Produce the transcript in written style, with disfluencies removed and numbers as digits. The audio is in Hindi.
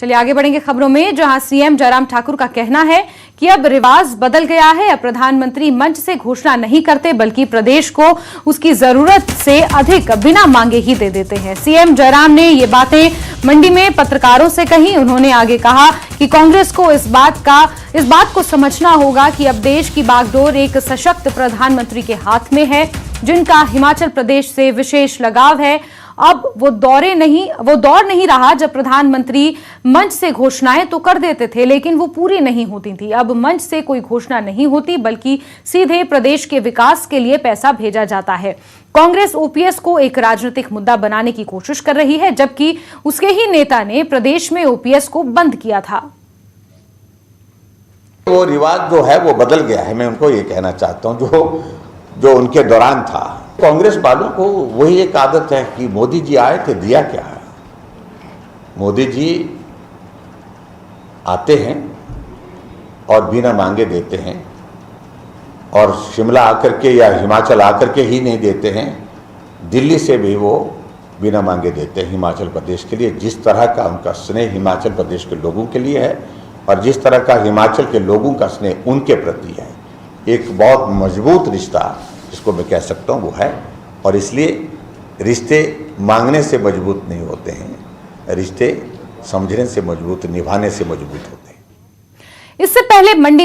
चलिए आगे बढ़ेंगे खबरों में, जहां सीएम जयराम ठाकुर का कहना है कि अब रिवाज बदल गया है। अब प्रधानमंत्री मंच से घोषणा नहीं करते बल्कि प्रदेश को उसकी जरूरत से अधिक बिना मांगे ही दे देते हैं। सीएम जयराम ने ये बातें मंडी में पत्रकारों से कही। उन्होंने आगे कहा कि कांग्रेस को इस बात को समझना होगा कि अब देश की बागडोर एक सशक्त प्रधानमंत्री के हाथ में है, जिनका हिमाचल प्रदेश से विशेष लगाव है। अब वो दौर नहीं रहा जब प्रधानमंत्री मंच से घोषणाएं तो कर देते थे लेकिन वो पूरी नहीं होती थी। अब मंच से कोई घोषणा नहीं होती बल्कि सीधे प्रदेश के विकास के लिए पैसा भेजा जाता है। कांग्रेस ओपीएस को एक राजनीतिक मुद्दा बनाने की कोशिश कर रही है, जबकि उसके ही नेता ने प्रदेश में ओपीएस को बंद किया था। वो रिवाज जो है वो बदल गया है। मैं उनको ये कहना चाहता हूं जो उनके दौरान था। कांग्रेस वालों को वही एक आदत है कि मोदी जी आए थे, दिया क्या है। मोदी जी आते हैं और बिना मांगे देते हैं, और शिमला आकर के या हिमाचल आकर के ही नहीं देते हैं, दिल्ली से भी वो बिना मांगे देते हैं हिमाचल प्रदेश के लिए। जिस तरह का उनका स्नेह हिमाचल प्रदेश के लोगों के लिए है और जिस तरह का हिमाचल के लोगों का स्नेह उनके प्रति है, एक बहुत मजबूत रिश्ता जिसको मैं कह सकता हूँ वो है। और इसलिए रिश्ते मांगने से मजबूत नहीं होते हैं, रिश्ते समझने से मजबूत, निभाने से मजबूत होते हैं। इससे पहले मंडी